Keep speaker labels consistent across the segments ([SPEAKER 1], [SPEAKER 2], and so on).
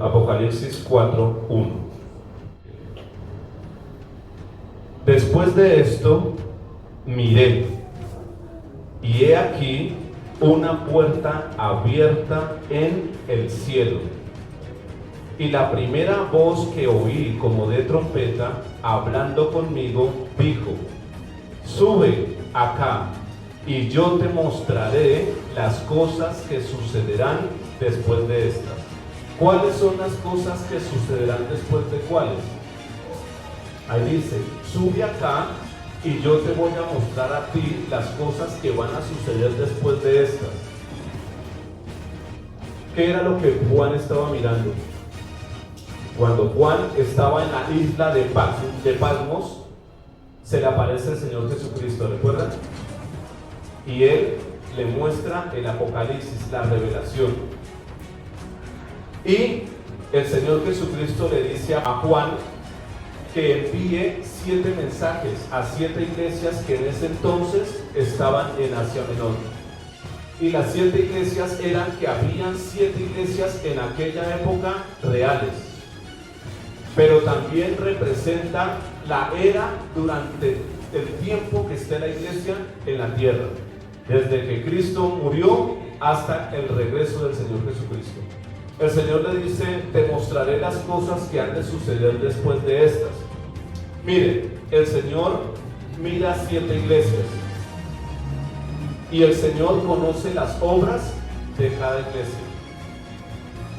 [SPEAKER 1] Apocalipsis 4:1. Después de esto, miré, y he aquí una puerta abierta en el cielo. Y la primera voz que oí como de trompeta, hablando conmigo, dijo: sube acá, y yo te mostraré las cosas que sucederán después de estas. ¿Cuáles son las cosas que sucederán después de cuáles? Ahí dice: sube acá y yo te voy a mostrar a ti las cosas que van a suceder después de estas. ¿Qué era lo que Juan estaba mirando? Cuando Juan estaba en la isla de Patmos, se le aparece el Señor Jesucristo, ¿recuerdan? Y él le muestra el Apocalipsis, la revelación. Y el Señor Jesucristo le dice a Juan que envíe 7 mensajes a 7 iglesias que en ese entonces estaban en Asia Menor. Y las 7 iglesias eran que habían 7 iglesias en aquella época reales, pero también representa la era durante el tiempo que esté la iglesia en la tierra, desde que Cristo murió hasta el regreso del Señor Jesucristo. El Señor le dice: te mostraré las cosas que han de suceder después de estas. Mire, el Señor mira 7 iglesias y el Señor conoce las obras de cada iglesia,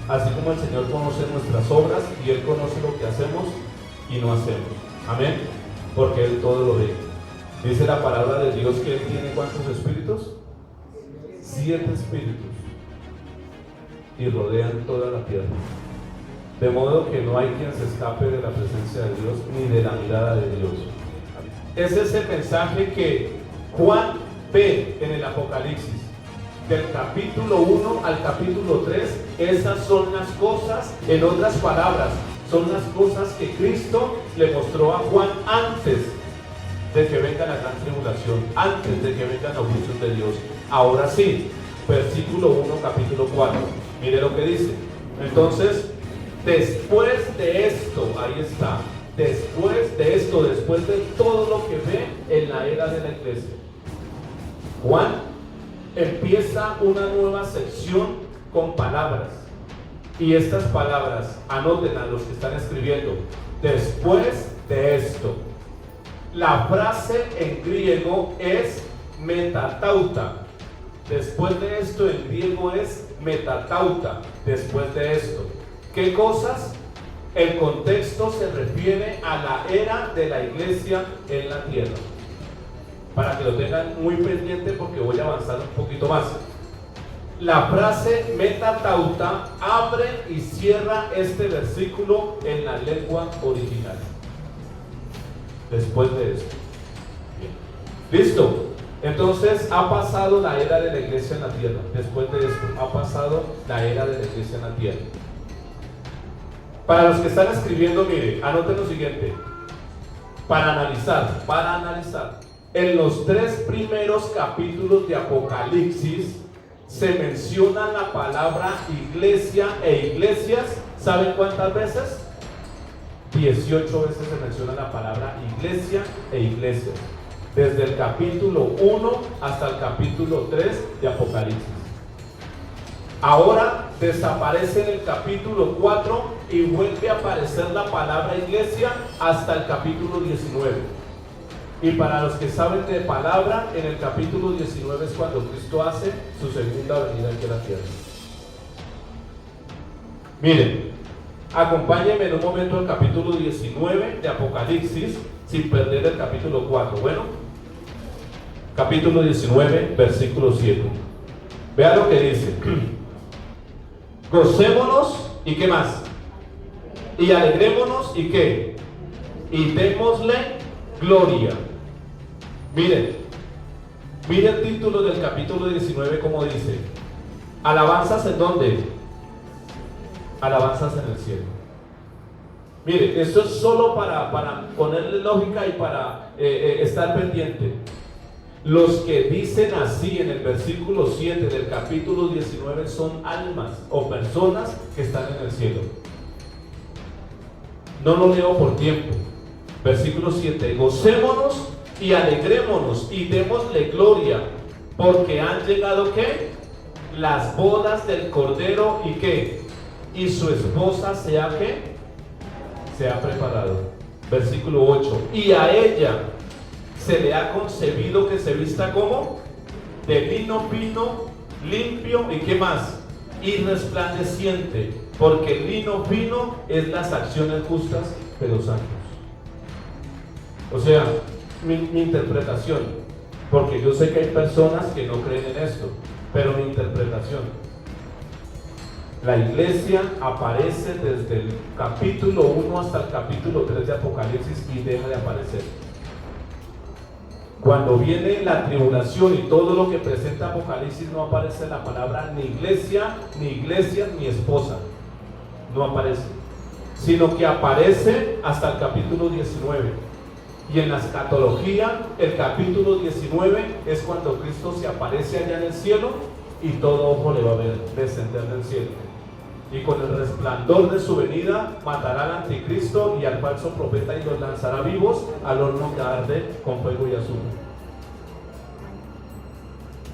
[SPEAKER 1] así como el Señor conoce nuestras obras y Él conoce lo que hacemos y no hacemos. Amén, porque Él todo lo ve. Dice la palabra de Dios que Él tiene ¿cuántos espíritus? 7 espíritus, y rodean toda la tierra, de modo que no hay quien se escape de la presencia de Dios ni de la mirada de Dios. Es ese mensaje que Juan ve en el Apocalipsis, del capítulo 1 al capítulo 3. Esas son las cosas, en otras palabras, son las cosas que Cristo le mostró a Juan antes de que venga la gran tribulación, antes de que vengan los juicios de Dios. Ahora sí, versículo 1, capítulo 4. Mire lo que dice. Entonces, después de esto, ahí está, después de esto, después de todo lo que ve en la era de la iglesia, Juan empieza una nueva sección con palabras. Y estas palabras, anoten a los que están escribiendo: después de esto. La frase en griego es metatauta. Después de esto en griego es metatauta. Después de esto. ¿Qué cosas? El contexto se refiere a la era de la iglesia en la tierra. Para que lo tengan muy pendiente porque voy a avanzar un poquito más. La frase metatauta abre y cierra este versículo en la lengua original. Después de esto. Bien. ¿Listo? Entonces ha pasado la era de la iglesia en la tierra. Después de esto ha pasado la era de la iglesia en la tierra. Para los que están escribiendo, mire, anoten lo siguiente. Para analizar. En los 3 primeros capítulos de Apocalipsis se menciona la palabra iglesia e iglesias. ¿Saben cuántas veces? 18 veces se menciona la palabra iglesia e iglesias, desde el capítulo 1 hasta el capítulo 3 de Apocalipsis. Ahora desaparece en el capítulo 4 y vuelve a aparecer la palabra iglesia hasta el capítulo 19. Y para los que saben de palabra, en el capítulo 19 es cuando Cristo hace su segunda venida aquí a la tierra. Miren, acompáñenme en un momento al capítulo 19 de Apocalipsis, sin perder el capítulo 4. Bueno, capítulo 19, versículo 7. Vea lo que dice. Gocémonos, ¿y qué más? Y alegrémonos, ¿y qué? Y démosle gloria. Miren el título del capítulo 19, como dice. ¿Alabanzas en dónde? Alabanzas en el cielo. Mire, esto es solo para ponerle lógica y para estar pendiente. Los que dicen así en el versículo 7 del capítulo 19 son almas o personas que están en el cielo. No lo leo por tiempo. Versículo 7. Gocémonos y alegrémonos y démosle gloria, porque han llegado ¿qué? Las bodas del Cordero y ¿qué? Y su esposa se ha ¿qué? Se ha preparado. Versículo 8. Y a ella se le ha concebido que se vista como de lino fino, limpio y ¿qué más? Y resplandeciente, porque el lino fino es las acciones justas de los santos. O sea, mi interpretación, porque yo sé que hay personas que no creen en esto, pero mi interpretación: la iglesia aparece desde el capítulo 1 hasta el capítulo 3 de Apocalipsis y deja de aparecer. Cuando viene la tribulación y todo lo que presenta Apocalipsis, no aparece la palabra ni iglesia, ni esposa. No aparece, sino que aparece hasta el capítulo 19. Y en la escatología, el capítulo 19 es cuando Cristo se aparece allá en el cielo y todo ojo le va a ver descender del cielo. Y con el resplandor de su venida matará al anticristo y al falso profeta y los lanzará vivos al horno que arde con fuego y azufre.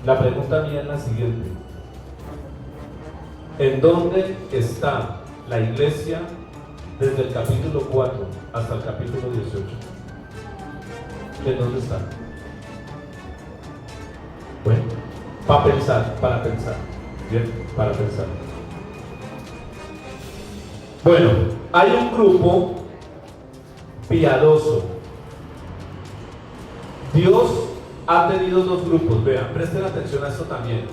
[SPEAKER 1] La pregunta mía es la siguiente: ¿en dónde está la iglesia desde el capítulo 4 hasta el capítulo 18? ¿En dónde está? Bueno, para pensar. Bien, para pensar. Bueno, hay un grupo piadoso. Dios ha tenido dos grupos. Vean, presten atención a esto también.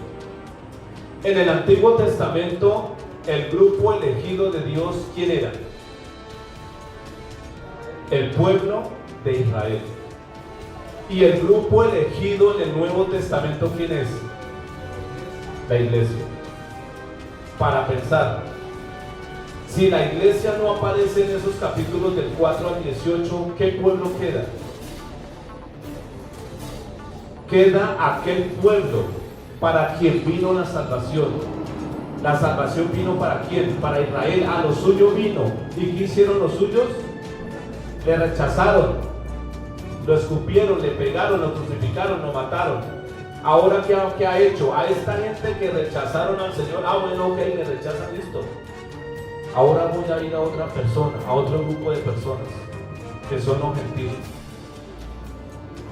[SPEAKER 1] En el Antiguo Testamento, el grupo elegido de Dios, ¿quién era? El pueblo de Israel. Y el grupo elegido en el Nuevo Testamento, ¿quién es? La iglesia. Para pensar, si la iglesia no aparece en esos capítulos del 4 al 18, ¿qué pueblo queda? Queda aquel pueblo para quien vino la salvación. La salvación vino ¿para quién? Para Israel. A los suyos vino. ¿Y qué hicieron los suyos? Le rechazaron, lo escupieron, le pegaron, lo crucificaron, lo mataron. Ahora ¿qué ha hecho? A esta gente que rechazaron al Señor, bueno, ok, me rechazan, listo. Ahora voy a ir a otra persona, a otro grupo de personas que son los gentiles.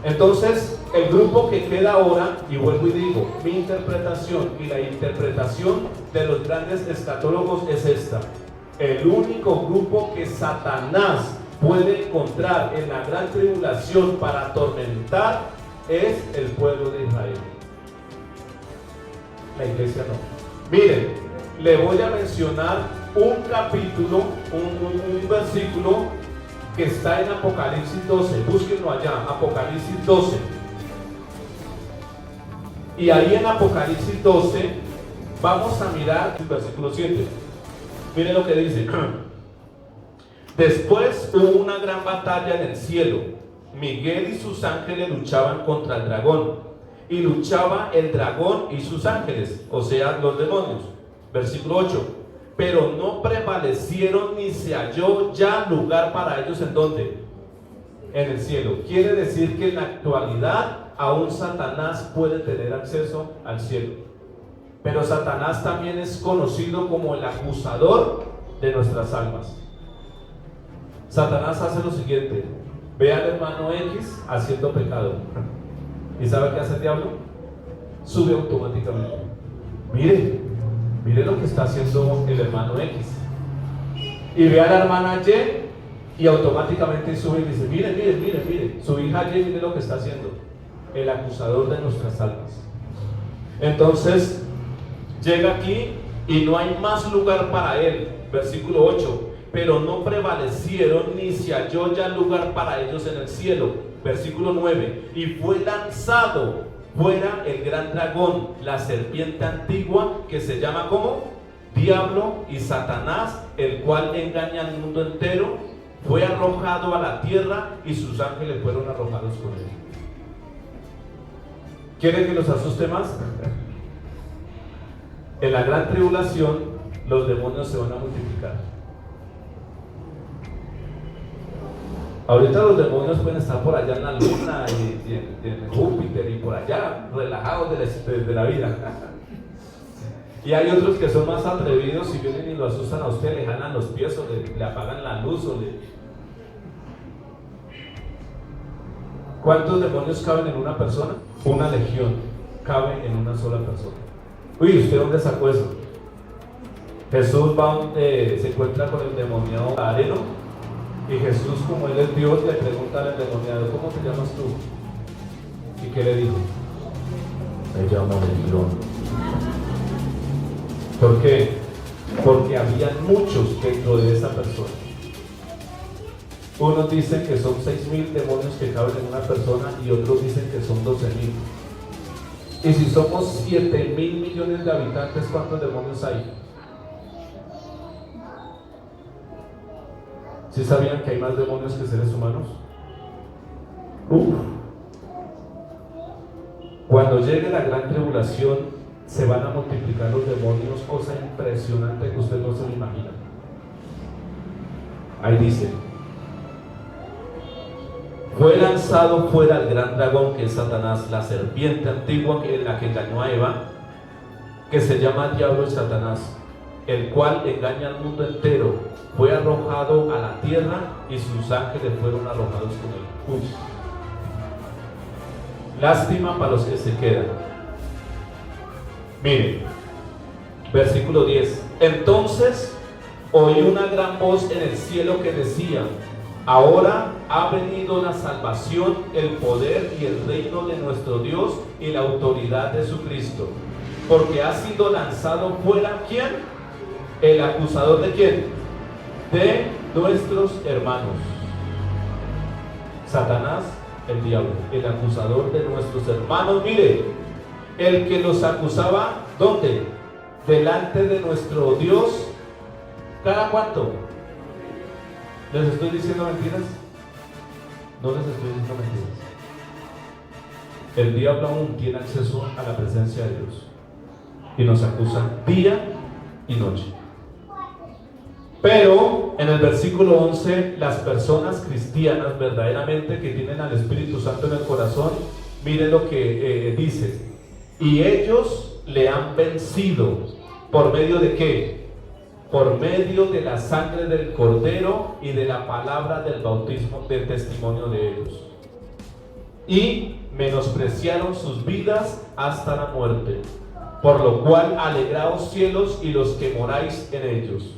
[SPEAKER 1] Entonces, el grupo que queda ahora, y vuelvo y digo, mi interpretación y la interpretación de los grandes escatólogos es esta: el único grupo que Satanás puede encontrar en la gran tribulación para atormentar es el pueblo de Israel. La iglesia no. Miren, le voy a mencionar un capítulo, un versículo que está en Apocalipsis 12, búsquenlo allá, Apocalipsis 12. Y ahí en Apocalipsis 12 vamos a mirar el versículo 7. Miren lo que dice. Después hubo una gran batalla en el cielo. Miguel y sus ángeles luchaban contra el dragón. Y luchaba el dragón y sus ángeles, o sea, los demonios. Versículo 8. Pero no prevalecieron ni se halló ya lugar para ellos. ¿En dónde? En el cielo. Quiere decir que en la actualidad aún Satanás puede tener acceso al cielo. Pero Satanás también es conocido como el acusador de nuestras almas. Satanás hace lo siguiente: ve al hermano X haciendo pecado. ¿Y sabe qué hace el diablo? Sube automáticamente. Mire lo que está haciendo el hermano X. Y ve a la hermana Y y automáticamente sube y dice: mire, su hija Y, mire lo que está haciendo. El acusador de nuestras almas. Entonces llega aquí y no hay más lugar para él. Versículo 8. Pero no prevalecieron ni se halló ya lugar para ellos en el cielo. Versículo 9. Y fue lanzado fuera el gran dragón, la serpiente antigua, que se llama ¿cómo? Diablo y Satanás, el cual engaña al mundo entero. Fue arrojado a la tierra y sus ángeles fueron arrojados con él. ¿Quieren que los asuste más? En la gran tribulación los demonios se van a multiplicar. Ahorita los demonios pueden estar por allá en la luna y en Júpiter y por allá, relajados de la vida. Y hay otros que son más atrevidos y vienen y lo asustan a usted, le jalan los pies o le apagan la luz o le... ¿Cuántos demonios caben en una persona? Una legión cabe en una sola persona. Uy, ¿usted dónde sacó eso? Jesús va donde se encuentra con el demoniado Gadareno y Jesús, como él es Dios, le pregunta al endemoniado: ¿cómo te llamas tú? ¿Y qué le dijo? Me llamo Legión. ¿Por qué? Porque había muchos dentro de esa persona. Unos dicen que son 6.000 demonios que caben en una persona y otros dicen que son 12.000. Y si somos 7.000 millones de habitantes, ¿cuántos demonios hay? ¿Sí sabían que hay más demonios que seres humanos? Cuando llegue la gran tribulación, se van a multiplicar los demonios, cosa impresionante que usted no se lo imagina. Ahí dice: fue lanzado fuera el gran dragón, que es Satanás, la serpiente antigua, la que engañó a Eva, que se llama Diablo y Satanás, el cual engaña al mundo entero. Fue arrojado a la tierra y sus ángeles fueron arrojados con él. Lástima para los que se quedan. Miren, versículo 10. Entonces oí una gran voz en el cielo que decía: ahora ha venido la salvación, el poder y el reino de nuestro Dios y la autoridad de su Cristo, porque ha sido lanzado fuera, ¿quién? El acusador de ¿quién? De nuestros hermanos. Satanás, el diablo, el acusador de nuestros hermanos. Mire, el que los acusaba, ¿dónde? Delante de nuestro Dios. ¿Cada cuánto? ¿Les estoy diciendo mentiras? No les estoy diciendo mentiras. El diablo aún tiene acceso a la presencia de Dios y nos acusa día y noche. Pero en el versículo 11, las personas cristianas verdaderamente que tienen al Espíritu Santo en el corazón, miren lo que dice: y ellos le han vencido. ¿Por medio de qué? Por medio de la sangre del Cordero y de la palabra del bautismo, del testimonio de ellos. Y menospreciaron sus vidas hasta la muerte. Por lo cual, alegraos cielos y los que moráis en ellos.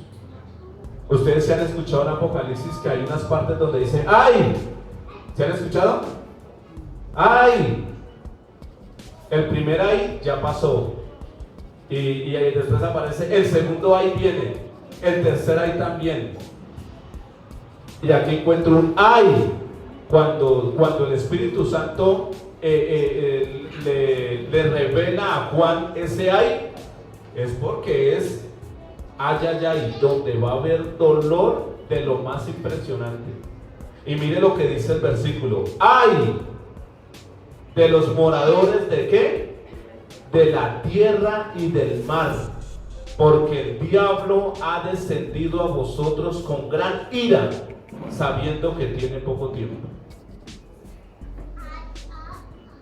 [SPEAKER 1] Ustedes se han escuchado en Apocalipsis que hay unas partes donde dice ¡ay! ¿Se han escuchado? ¡Ay! El primer ¡ay! ya pasó. Y después aparece el segundo ¡ay! Viene. El tercer ¡ay! También. Y aquí encuentro un ¡ay! Cuando el Espíritu Santo le revela a Juan ese ¡ay! Es porque es ay, ay, ay, donde va a haber dolor de lo más impresionante. Y mire lo que dice el versículo: ¡ay! De los moradores de ¿qué? De la tierra y del mar, porque el diablo ha descendido a vosotros con gran ira, sabiendo que tiene poco tiempo.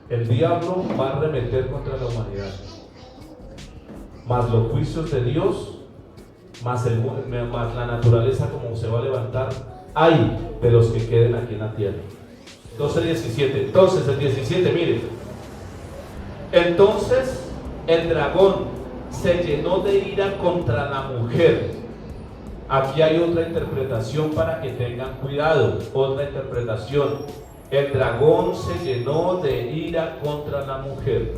[SPEAKER 1] El diablo va a arremeter contra la humanidad, más los juicios de Dios, más la naturaleza como se va a levantar, hay de los que queden aquí en la tierra. 12:17. Entonces el 17, miren. Entonces el dragón se llenó de ira contra la mujer. Aquí hay otra interpretación para que tengan cuidado. Otra interpretación: el dragón se llenó de ira contra la mujer.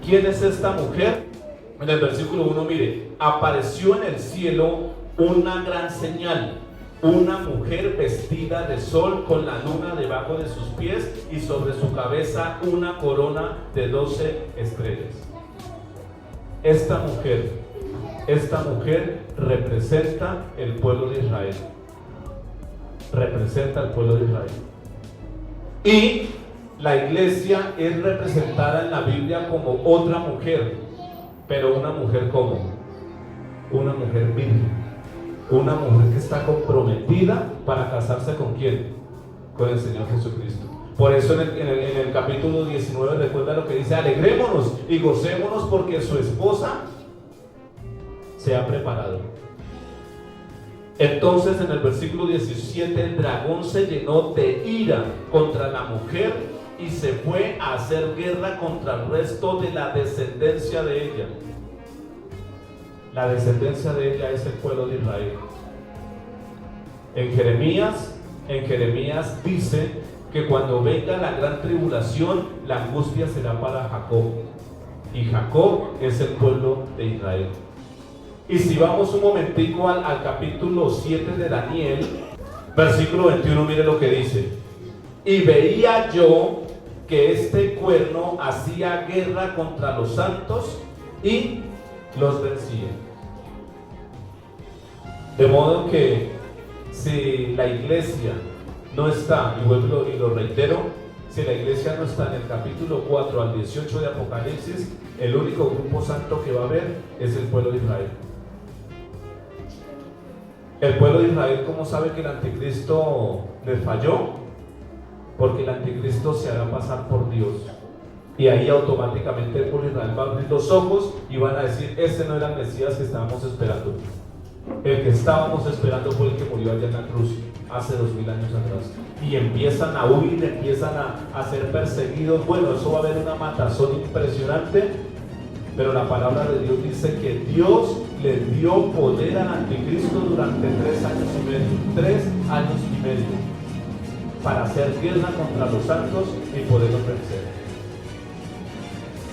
[SPEAKER 1] ¿Quién es esta mujer? En el versículo 1, mire: apareció en el cielo una gran señal, una mujer vestida de sol con la luna debajo de sus pies y sobre su cabeza una corona de 12 estrellas. Esta mujer representa el pueblo de Israel. Representa al pueblo de Israel. Y la iglesia es representada en la Biblia como otra mujer, pero una mujer como una mujer virgen, una mujer que está comprometida para casarse con ¿quién? con el Señor Jesucristo. Por eso en el capítulo 19 recuerda lo que dice: alegrémonos y gocémonos porque su esposa se ha preparado. Entonces en el versículo 17 el dragón se llenó de ira contra la mujer y se fue a hacer guerra contra el resto de la descendencia de ella. La descendencia de ella es el pueblo de Israel. En Jeremías dice que cuando venga la gran tribulación, la angustia será para Jacob. Y Jacob es el pueblo de Israel. Y si vamos un momentico al capítulo 7 de Daniel, versículo 21, mire lo que dice: y veía yo que este cuerno hacía guerra contra los santos y los vencía. De modo que si la iglesia no está, y vuelvo y lo reitero, si la iglesia no está en el capítulo 4 al 18 de Apocalipsis, el único grupo santo que va a haber es el pueblo de Israel. El pueblo de Israel, ¿cómo sabe que el anticristo les falló? Porque el anticristo se hará pasar por Dios. Y ahí automáticamente el pueblo de Israel va a abrir los ojos y van a decir: este no era el Mesías que estábamos esperando. El que estábamos esperando fue el que murió allá en la cruz hace 2000 años atrás. Y empiezan a huir, empiezan a ser perseguidos. Bueno, eso va a haber una matazón impresionante. Pero la palabra de Dios dice que Dios le dio poder al anticristo durante 3 años y medio. 3 años y medio. Para hacer guerra contra los santos y poderlos vencer.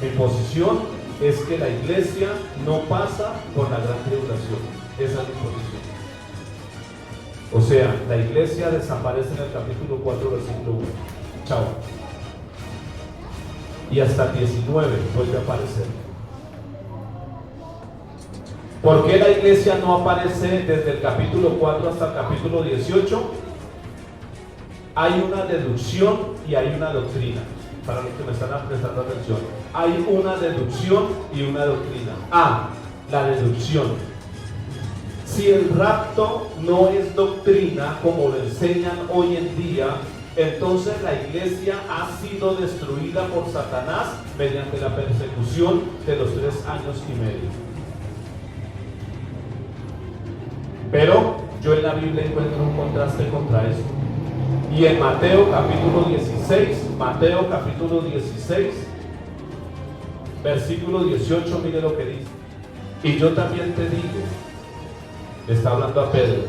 [SPEAKER 1] Mi posición es que la iglesia no pasa por la gran tribulación. Esa es mi posición. O sea, la iglesia desaparece en el capítulo 4, versículo 1. Chao. Y hasta el 19 vuelve a aparecer. ¿Por qué la iglesia no aparece desde el capítulo 4 hasta el capítulo 18? Hay una deducción y hay una doctrina. Para los que me están prestando atención, hay una deducción y una doctrina. La deducción: si el rapto no es doctrina como lo enseñan hoy en día, entonces la iglesia ha sido destruida por Satanás mediante la persecución de los 3 años y medio. Pero yo en la Biblia encuentro un contraste contra eso. Y en Mateo capítulo 16, versículo 18, mire lo que dice: y yo también te digo, le está hablando a Pedro,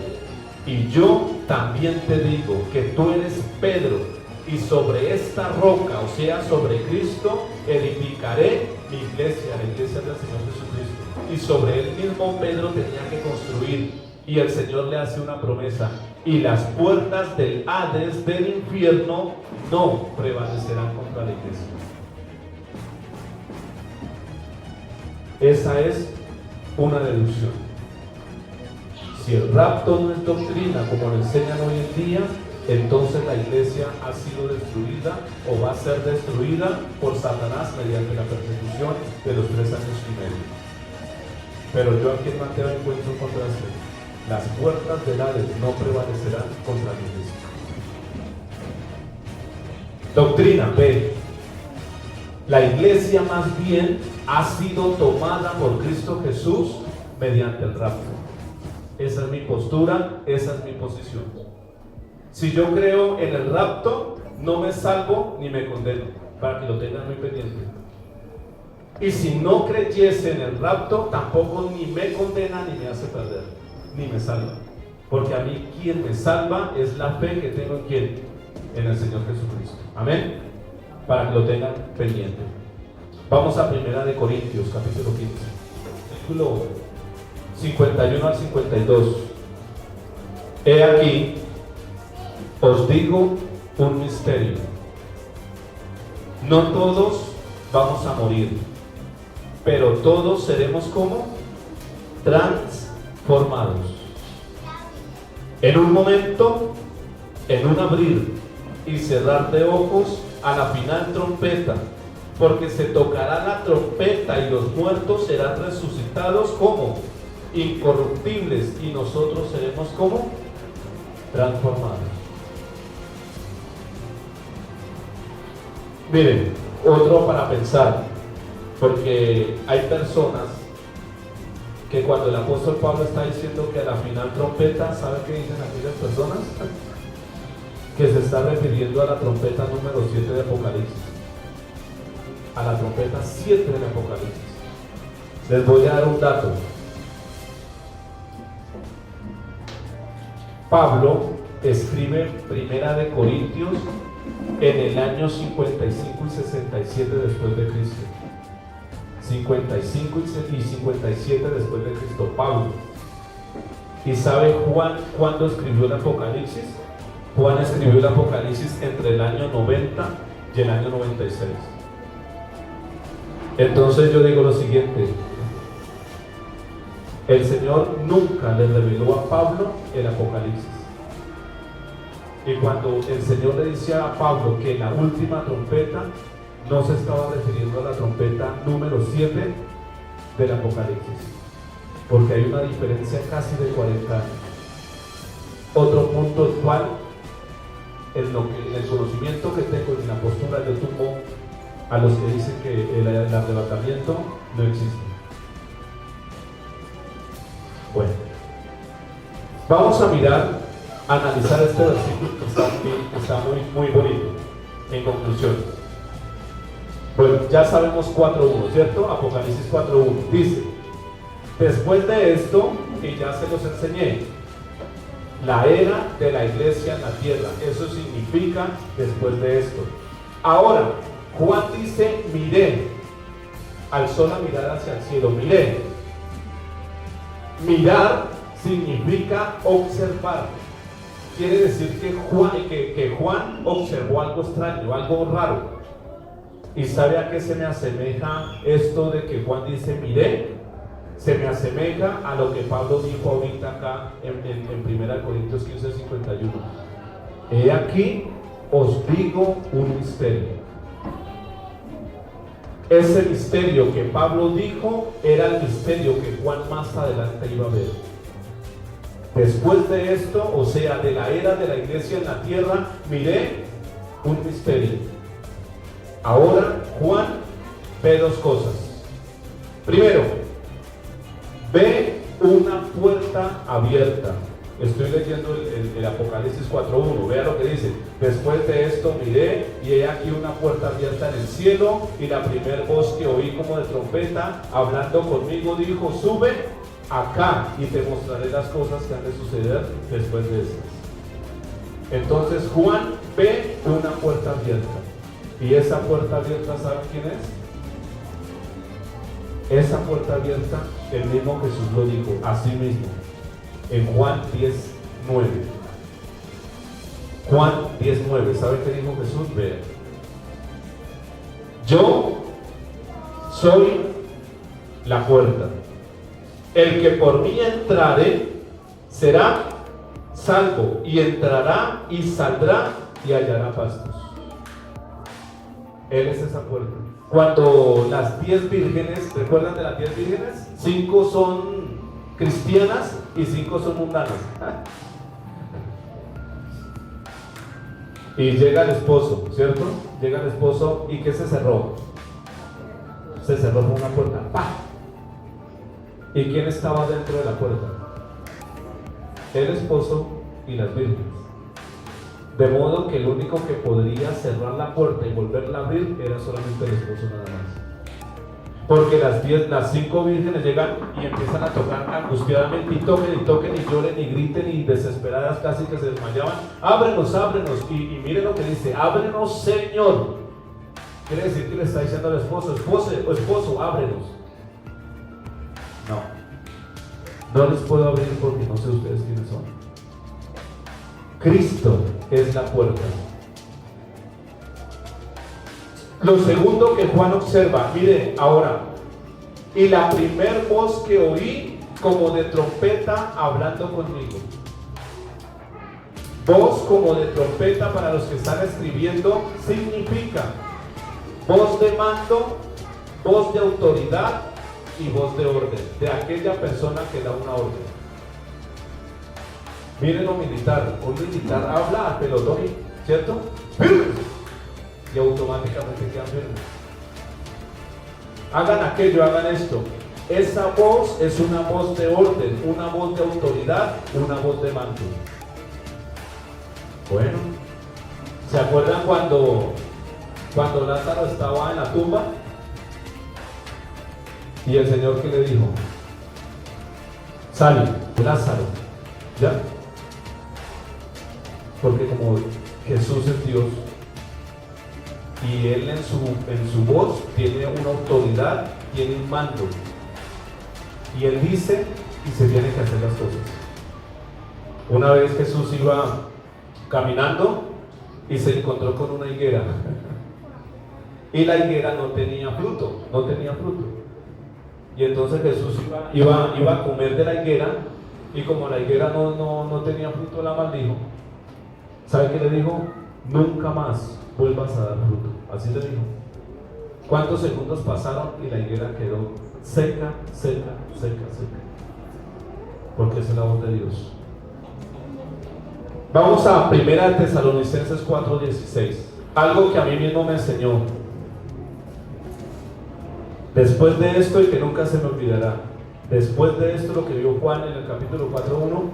[SPEAKER 1] y yo también te digo que tú eres Pedro, y sobre esta roca, o sea, sobre Cristo, edificaré mi iglesia, la iglesia del Señor Jesucristo. Y sobre él mismo Pedro tenía que construir. Y el Señor le hace una promesa: y las puertas del Hades, del infierno, no prevalecerán contra la iglesia. Esa es una deducción. Si el rapto no es doctrina como lo enseñan hoy en día, entonces la iglesia ha sido destruida o va a ser destruida por Satanás mediante la persecución de los 3 años y medio. Pero yo aquí en Mateo encuentro un contraste: las puertas del Hades no prevalecerán contra la iglesia. Doctrina B: la iglesia más bien ha sido tomada por Cristo Jesús mediante el rapto. Esa es mi postura, esa es mi posición. Si yo creo en el rapto, no me salvo ni me condeno, para que lo tengan muy pendiente. Y si no creyese en el rapto, tampoco ni me condena ni me hace perder, ni me salva. Porque a mí quien me salva es la fe que tengo en ¿quién? En el Señor Jesucristo. Amén. Para que lo tengan pendiente. Vamos a 1 Corintios capítulo 15, versículo 51 al 52. He aquí, os digo un misterio. No todos vamos a morir, pero todos seremos como transformados. En un momento, en un abrir y cerrar de ojos, a la final trompeta, porque se tocará la trompeta y los muertos serán resucitados como incorruptibles y nosotros seremos como transformados. Miren, otro para pensar, porque hay personas que cuando el apóstol Pablo está diciendo que a la final trompeta, ¿sabe qué dicen aquellas personas? Que se está refiriendo a la trompeta número 7 de Apocalipsis, a la trompeta 7 del Apocalipsis. Les voy a dar un dato. Pablo escribe Primera de Corintios en el año 55 y 67 después de Cristo. 55 y 57 después de Cristo, Pablo. ¿Y sabe Juan cuándo escribió el Apocalipsis? Juan escribió el Apocalipsis entre el año 90 y el año 96. Entonces yo digo lo siguiente: el Señor nunca le reveló a Pablo el Apocalipsis. Y cuando el Señor le dice a Pablo que la última trompeta, no se estaba refiriendo a la trompeta número 7 del Apocalipsis, porque hay una diferencia casi de 40 años. Otro punto, el cual en el conocimiento que tengo y en la postura, yo tumbo a los que dicen que el arrebatamiento no existe. Bueno, vamos a mirar, a analizar este versículo que está muy bonito. En conclusión, bueno, ya sabemos 4.1, ¿cierto? Apocalipsis 4.1 dice: después de esto, y ya se los enseñé, la era de la iglesia en la tierra. Eso significa después de esto. Ahora, Juan dice: miré, alzó la mirada hacia el cielo, miré. Mirar significa observar. Quiere decir que Juan observó algo extraño, algo raro. ¿Y sabe a qué se me asemeja esto de que Juan dice miré? Se me asemeja a lo que Pablo dijo ahorita acá en 1 Corintios 15:51. He aquí os digo un misterio. Ese misterio que Pablo dijo era el misterio que Juan más adelante iba a ver. Después de esto, o sea, de la era de la iglesia en la tierra, miré un misterio. Ahora Juan ve dos cosas. Primero, ve una puerta abierta. Estoy leyendo el Apocalipsis 4.1. Vea lo que dice: después de esto miré, y he aquí una puerta abierta en el cielo, y la primer voz que oí como de trompeta hablando conmigo dijo: sube acá y te mostraré las cosas que han de suceder después de estas. Entonces Juan ve una puerta abierta, y esa puerta abierta, ¿saben quién es? Esa puerta abierta, el mismo Jesús lo dijo a sí mismo en Juan 10:9. Juan 10:9, ¿sabe qué dijo Jesús? Vea: yo soy la puerta. El que por mí entrare será salvo, y entrará y saldrá y hallará pastos. Él es esa puerta. Cuando las 10 vírgenes, ¿recuerdan de las 10 vírgenes? 5 son cristianas y 5 son mundanas. Y llega el esposo, ¿cierto? Llega el esposo, ¿y qué se cerró? Se cerró por una puerta. ¡Pah! ¿Y quién estaba dentro de la puerta? El esposo y las vírgenes. De modo que el único que podría cerrar la puerta y volverla a abrir era solamente el esposo, nada más. Porque las 5 vírgenes llegan y empiezan a tocar angustiadamente, y toquen, y lloren, y griten, y desesperadas casi que se desmayaban: ábrenos, ábrenos. Y miren lo que dice: ábrenos, Señor. Quiere decir que le está diciendo al esposo: esposo, ábrenos. No les puedo abrir porque no sé ustedes quiénes son. Cristo es la puerta. Lo segundo que Juan observa, mire ahora: y la primer voz que oí como de trompeta hablando conmigo. Voz como de trompeta, para los que están escribiendo, significa voz de mando, voz de autoridad y voz de orden, de aquella persona que da una orden. Miren lo militar: un militar habla al pelotón, ¿cierto? y automáticamente quedan firmes. Hagan aquello, hagan esto. Esa voz es una voz de orden, una voz de autoridad, una voz de mando. Bueno, ¿se acuerdan cuando Lázaro estaba en la tumba? Y el Señor, ¿qué le dijo? Sale, Lázaro, ¿ya? Porque como Jesús es Dios y Él en su voz tiene una autoridad, tiene un mando, y Él dice y se tienen que hacer las cosas. Una vez Jesús iba caminando y se encontró con una higuera y la higuera no tenía fruto, y entonces Jesús iba a comer de la higuera, y como la higuera no tenía fruto, la maldijo. ¿Sabe qué le dijo? Nunca más vuelvas a dar fruto. Así le dijo. ¿Cuántos segundos pasaron y la higuera quedó seca? Porque esa es la voz de Dios. Vamos a 1 Tesalonicenses 4:16. Algo que a mí mismo me enseñó. Después de esto, y que nunca se me olvidará, después de esto, lo que vio Juan en el capítulo 4:1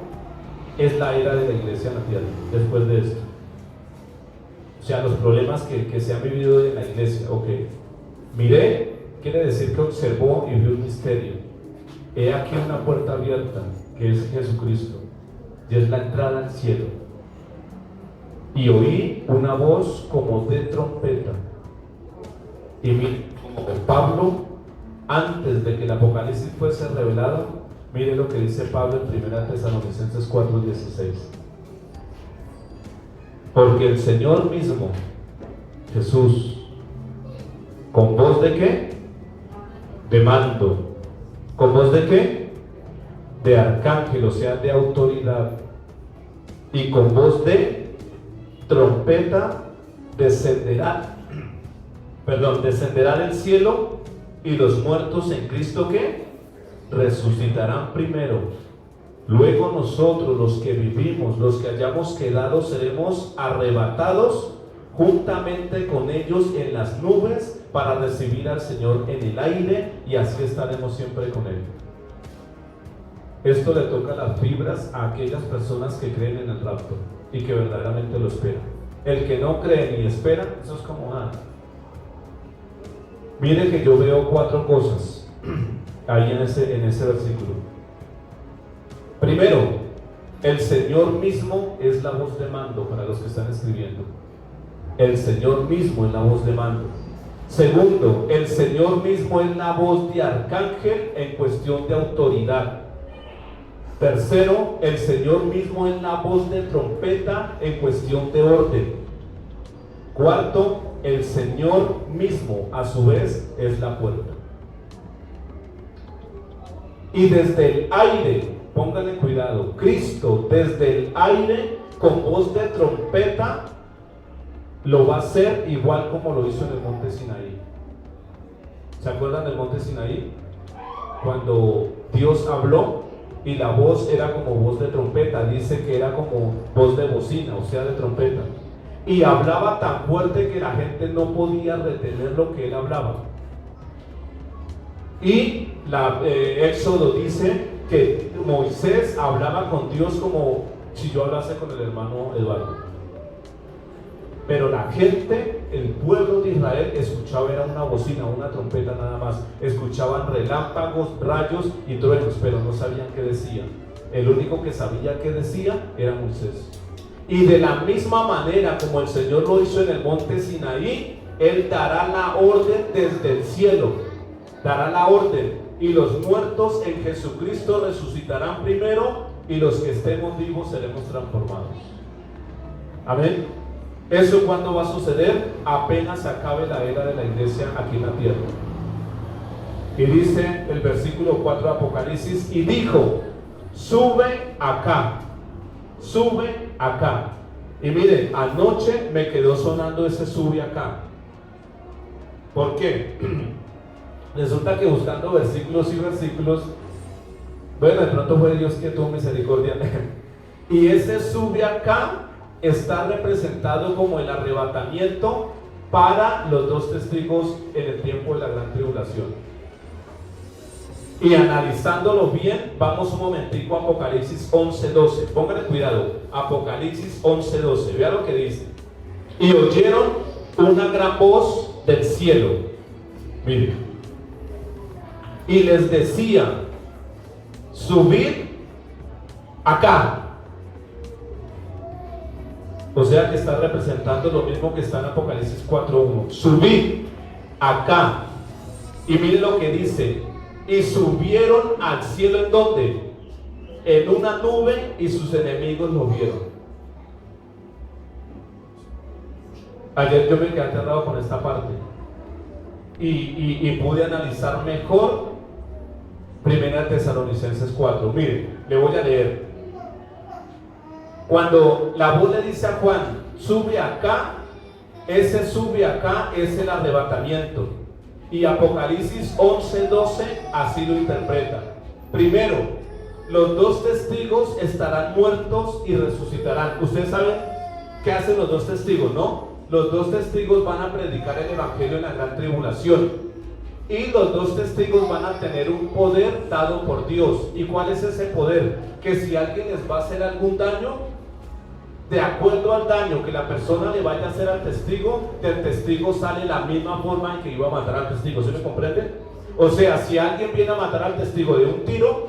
[SPEAKER 1] es la era de la iglesia en la tierra. Después de esto, o sea, los problemas que se han vivido en la iglesia. Ok, miré, quiere decir que observó y vio un misterio. He aquí una puerta abierta, que es Jesucristo, y es la entrada al cielo. Y oí una voz como de trompeta, y vi como Pablo, antes de que el Apocalipsis fuese revelado. Mire lo que dice Pablo en 1 Tesalonicenses 4:16. Porque el Señor mismo, Jesús, ¿con voz de qué? De mando. ¿Con voz de qué? De arcángel, o sea, de autoridad. Y con voz de trompeta descenderá del cielo, y los muertos en Cristo, ¿qué? Resucitarán primero. Luego nosotros, los que vivimos, los que hayamos quedado, seremos arrebatados juntamente con ellos en las nubes para recibir al Señor en el aire, y así estaremos siempre con Él. Esto le toca las fibras a aquellas personas que creen en el rapto y que verdaderamente lo esperan. El que no cree ni espera, eso es como nada. Mire que yo veo 4 cosas ahí en ese versículo. Primero, el Señor mismo es la voz de mando para los que están escribiendo. El Señor mismo es la voz de mando. Segundo, el Señor mismo es la voz de arcángel en cuestión de autoridad. Tercero, el Señor mismo es la voz de trompeta en cuestión de orden. Cuarto, el Señor mismo a su vez es la puerta. Y desde el aire, pónganle cuidado, Cristo desde el aire con voz de trompeta lo va a hacer igual como lo hizo en el monte Sinaí. ¿Se acuerdan del monte Sinaí? Cuando Dios habló y la voz era como voz de trompeta, dice que era como voz de bocina, o sea, de trompeta. Y hablaba tan fuerte que la gente no podía retener lo que él hablaba. Y Éxodo dice que Moisés hablaba con Dios como si yo hablase con el hermano Eduardo. Pero la gente, el pueblo de Israel, escuchaba, era una bocina, una trompeta nada más. Escuchaban relámpagos, rayos y truenos, pero no sabían qué decía. El único que sabía qué decía era Moisés. Y de la misma manera como el Señor lo hizo en el monte Sinaí, Él dará la orden desde el cielo. Dará la orden. Y los muertos en Jesucristo resucitarán primero, y los que estemos vivos seremos transformados. Amén. ¿Eso cuándo va a suceder? Apenas acabe la era de la iglesia aquí en la tierra. Y dice el versículo 4 de Apocalipsis: y dijo, sube acá, sube acá. Y miren, anoche me quedó sonando ese sube acá. ¿Por qué? Resulta que buscando versículos y versículos, bueno, de pronto fue Dios que tuvo misericordia. Y ese sube acá está representado como el arrebatamiento para los dos testigos en el tiempo de la gran tribulación. Y analizándolo bien, vamos un momentico a Apocalipsis 11:12. Pónganle cuidado, Apocalipsis 11:12. Vea lo que dice. Y oyeron una gran voz del cielo. Miren. Y les decía: subid acá. O sea que está representando lo mismo que está en Apocalipsis 4:1. Subid acá. Y miren lo que dice. Y subieron al cielo, ¿en dónde? En una nube, y sus enemigos lo vieron. Ayer yo me quedé aterrado con esta parte y pude analizar mejor 1 Tesalonicenses 4. Miren, le voy a leer. Cuando la voz le dice a Juan: sube acá, ese sube acá es el arrebatamiento. Y Apocalipsis 11:12 así lo interpreta. Primero, los dos testigos estarán muertos y resucitarán. Ustedes saben qué hacen los dos testigos, ¿no? Los dos testigos van a predicar el evangelio en la gran tribulación. Y los dos testigos van a tener un poder dado por Dios. ¿Y cuál es ese poder? Que si alguien les va a hacer algún daño, de acuerdo al daño que la persona le vaya a hacer al testigo, del testigo sale la misma forma en que iba a matar al testigo. ¿Sí me comprende? O sea, si alguien viene a matar al testigo de un tiro,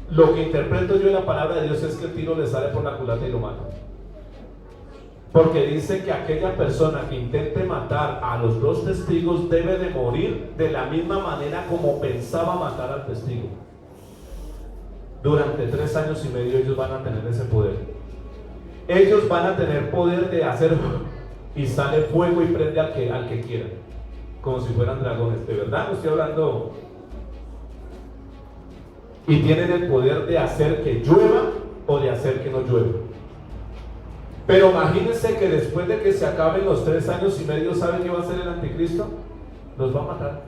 [SPEAKER 1] lo que interpreto yo en la palabra de Dios es que el tiro le sale por la culata y lo mata. Porque dice que aquella persona que intente matar a los dos testigos debe de morir de la misma manera como pensaba matar al testigo. Durante 3 años y medio ellos van a tener ese poder. Ellos van a tener poder de hacer y sale fuego y prende al que quieran, como si fueran dragones. De verdad, no estoy hablando. Y tienen el poder de hacer que llueva o de hacer que no llueva. Pero imagínense que después de que se acaben los 3 años y medio, ¿saben qué va a hacer el anticristo? Los va a matar.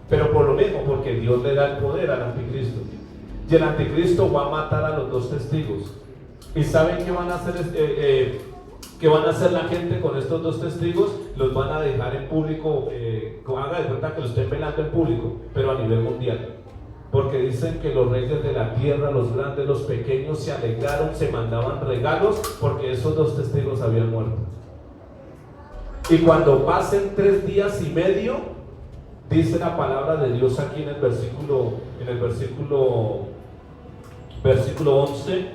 [SPEAKER 1] Pero por lo mismo, porque Dios le da el poder al anticristo. Y el anticristo va a matar a los dos testigos. ¿Y saben qué van a hacer? ¿Qué van a hacer la gente con estos dos testigos? Los van a dejar en público, haga de cuenta que lo estén velando en público, pero a nivel mundial. Porque dicen que los reyes de la tierra, los grandes, los pequeños, se alegraron, se mandaban regalos, porque esos dos testigos habían muerto. Y cuando pasen 3 días y medio, dice la palabra de Dios aquí en el versículo 11,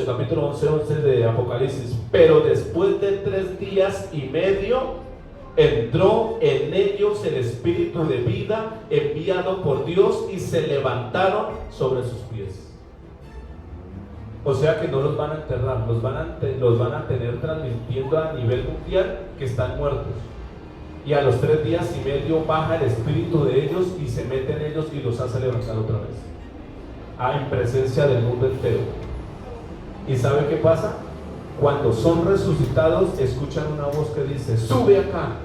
[SPEAKER 1] capítulo 11 de Apocalipsis. Pero después de 3 días y medio, entró en ellos el espíritu de vida enviado por Dios y se levantaron sobre sus pies. O sea que no los van a enterrar, los van a tener transmitiendo a nivel mundial que están muertos. Y a los 3 días y medio baja el espíritu de ellos y se mete en ellos y los hace levantar otra vez, en presencia del mundo entero. ¿Y sabe qué pasa? Cuando son resucitados, escuchan una voz que dice: sube acá.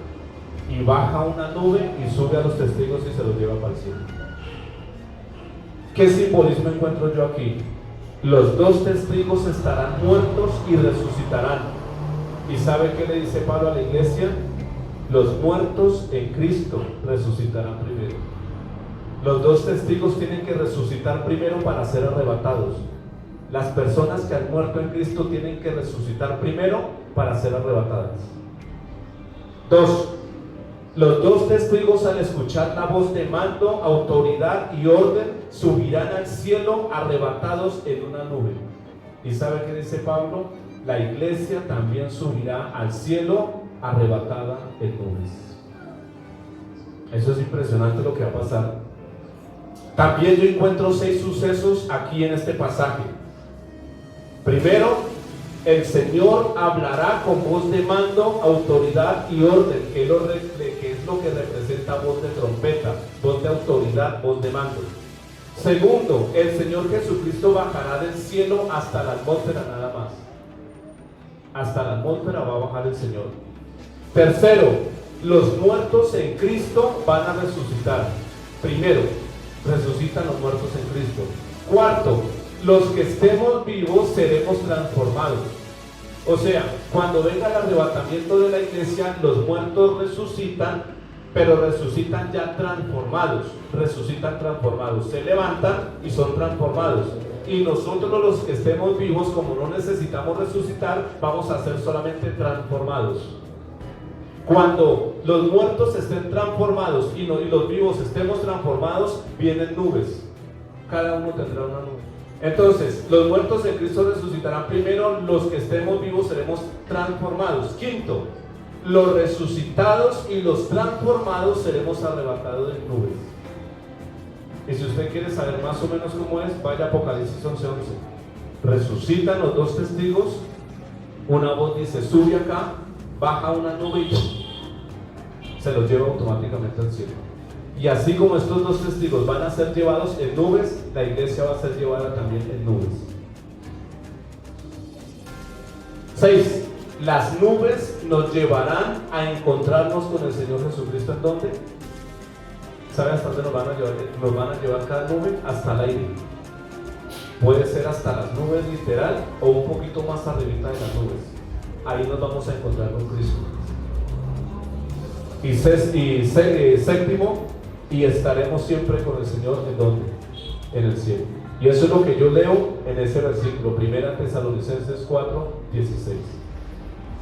[SPEAKER 1] Y baja una nube y sube a los testigos y se los lleva para el cielo. ¿Qué simbolismo encuentro yo aquí? Los dos testigos estarán muertos y resucitarán. ¿Y sabe qué le dice Pablo a la iglesia? Los muertos en Cristo resucitarán primero. Los dos testigos tienen que resucitar primero para ser arrebatados. Las personas que han muerto en Cristo tienen que resucitar primero para ser arrebatadas. 2. Los dos testigos, al escuchar la voz de mando, autoridad y orden, subirán al cielo arrebatados en una nube. ¿Y sabe qué dice Pablo? La iglesia también subirá al cielo arrebatada en nubes. Eso es impresionante lo que va a pasar. También yo encuentro 6 sucesos aquí en este pasaje. Primero, el Señor hablará con voz de mando, autoridad y orden, que es lo que representa voz de trompeta, voz de autoridad, voz de mando. Segundo, el Señor Jesucristo bajará del cielo hasta la atmósfera nada más. Hasta la atmósfera va a bajar el Señor. Tercero, los muertos en Cristo van a resucitar. Primero, resucitan los muertos en Cristo. Cuarto, los que estemos vivos seremos transformados. O sea, cuando venga el arrebatamiento de la iglesia, los muertos resucitan, pero resucitan ya transformados, se levantan y son transformados. Y nosotros los que estemos vivos, como no necesitamos resucitar, vamos a ser solamente transformados. Cuando los muertos estén transformados y los vivos estemos transformados, vienen nubes. Cada uno tendrá una nube. Entonces, los muertos en Cristo resucitarán primero, los que estemos vivos seremos transformados. Quinto, los resucitados y los transformados seremos arrebatados en nubes. Y si usted quiere saber más o menos cómo es, vaya a Apocalipsis 11:11. Resucitan los dos testigos, una voz dice, sube acá, baja una nube y se los lleva automáticamente al cielo. Y así como estos dos testigos van a ser llevados en nubes, la iglesia va a ser llevada también en nubes. 6. Las nubes nos llevarán a encontrarnos con el Señor Jesucristo. ¿En dónde? ¿Sabe hasta dónde nos van a llevar? Nos van a llevar cada nube hasta el aire. Puede ser hasta las nubes literal o un poquito más arribita de las nubes. Ahí nos vamos a encontrar con Cristo. Y séptimo, y estaremos siempre con el Señor. ¿En dónde? En el cielo. Y eso es lo que yo leo en ese versículo, 1 Tesalonicenses 4:16.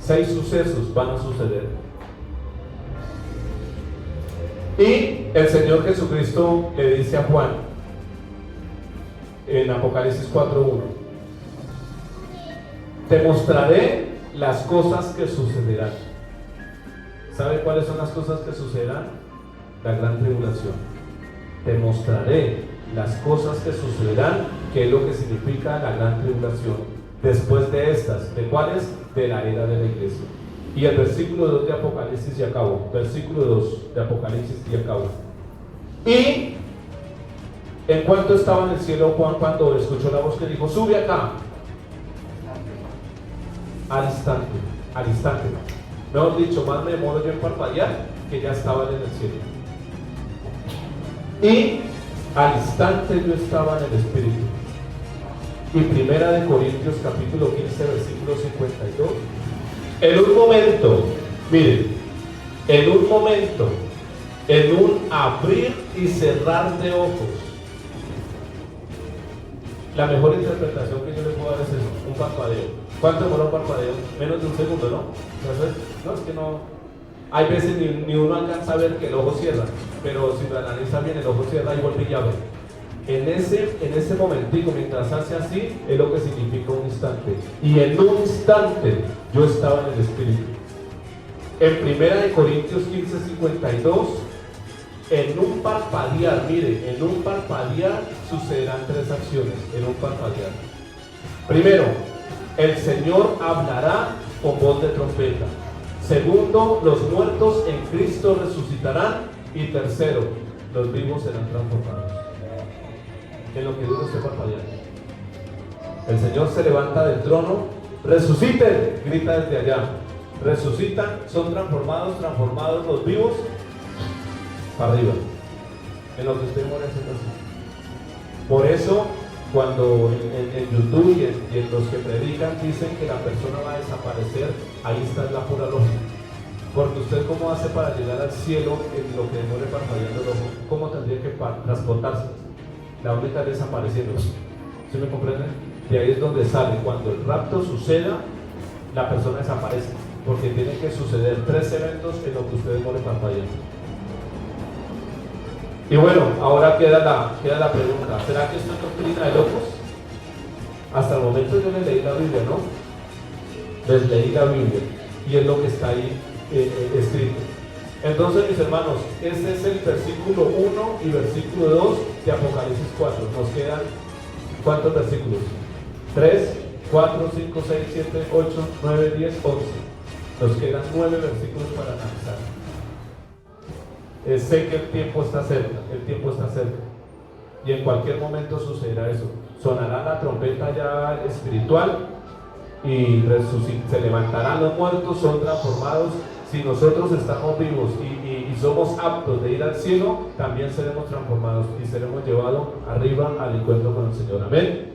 [SPEAKER 1] 6 sucesos van a suceder. Y el Señor Jesucristo le dice a Juan en Apocalipsis 4:1: te mostraré las cosas que sucederán. ¿Sabe cuáles son las cosas que sucederán? La gran tribulación. Te mostraré las cosas que sucederán, que es lo que significa la gran tribulación. Después de estas, ¿de cuáles? De la era de la iglesia. Y el versículo 2 de Apocalipsis y acabo. Versículo 2 de Apocalipsis y acabo. Y en cuanto estaba en el cielo Juan cuando escuchó la voz que dijo, sube acá. Al instante. Mejor dicho, más me demoro yo en parpadear que ya estaba en el cielo. Y al instante yo estaba en el Espíritu. Y 1 Corintios capítulo 15 versículo 52. En un momento, miren, en un abrir y cerrar de ojos. La mejor interpretación que yo le puedo dar es eso, un parpadeo. ¿Cuánto demora un parpadeo? Menos de un segundo, ¿no? No, es que no. Hay veces ni uno alcanza a ver que el ojo cierra, pero si lo analiza bien, el ojo cierra y vuelve y abre. En ese momentico, mientras hace así, es lo que significa un instante. Y en un instante yo estaba en el Espíritu. En 1 Corintios 15:52, en un parpadear, mire, en un parpadear sucederán 3 acciones, en un parpadear. Primero, el Señor hablará con voz de trompeta. Segundo, los muertos en Cristo resucitarán. Y tercero, los vivos serán transformados. En lo que dura este parpadear, el Señor se levanta del trono, resuciten, grita desde allá, resucitan, son transformados los vivos, para arriba, en lo que usted muere haciendo así. Por eso, cuando en YouTube y en los que predican dicen que la persona va a desaparecer, ahí está la pura lógica. Porque usted, ¿cómo hace para llegar al cielo en lo que demore parpadeando el ojo? ¿Cómo tendría que transportarse? La única desapareciendo. ¿Sí me comprenden? De ahí es donde sale. Cuando el rapto suceda, la persona desaparece. Porque tienen que suceder 3 eventos en lo que usted demore parpadeando. Y bueno, ahora queda la pregunta: ¿será que esto es doctrina de locos? Hasta el momento yo les leí la Biblia, ¿no? Les leí la Biblia y es lo que está ahí escrito. Entonces, mis hermanos, este es el versículo 1 y versículo 2 de Apocalipsis 4. Nos quedan, ¿cuántos versículos? 3, 4, 5, 6, 7, 8, 9, 10, 11. Nos quedan 9 versículos para analizar. Sé que el tiempo está cerca, y en cualquier momento sucederá eso. Sonará la trompeta ya espiritual y se levantarán los muertos, son transformados. Si nosotros estamos vivos y somos aptos de ir al cielo, también seremos transformados y seremos llevados arriba al encuentro con el Señor. Amén.